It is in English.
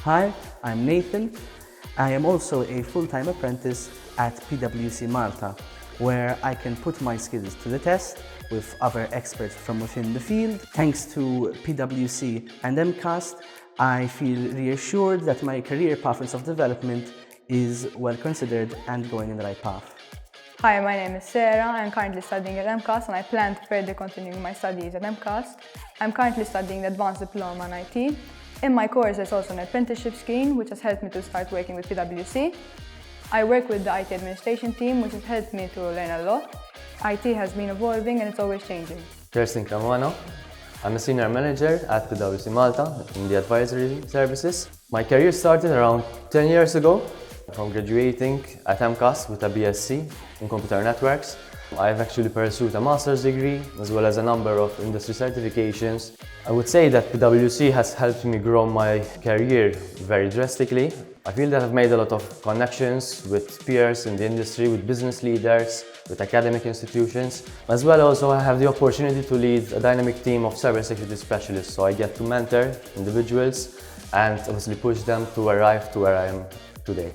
Hi, I'm Nathan. I am also a full-time apprentice at PwC Malta, where I can put my skills to the test with other experts from within the field. Thanks to PwC and MCAST, I feel reassured that my career path of development is well considered and going in the right path. Hi, my name is Sarah. I'm currently studying at MCAST and I plan to further continue my studies at MCAST. I'm currently studying the Advanced Diploma in IT. In my course, there's also an apprenticeship scheme, which has helped me to start working with PwC. I work with the IT administration team, which has helped me to learn a lot. IT has been evolving and it's always changing. Kerstin Kramano. I'm a senior manager at PwC Malta in the advisory services. My career started around 10 years ago from graduating at MCAST with a BSc in computer networks. I've actually pursued a master's degree as well as a number of industry certifications. I would say that PwC has helped me grow my career very drastically. I feel that I've made a lot of connections with peers in the industry, with business leaders, with academic institutions. As well, also I have the opportunity to lead a dynamic team of cybersecurity specialists, so I get to mentor individuals and obviously push them to arrive to where I am today.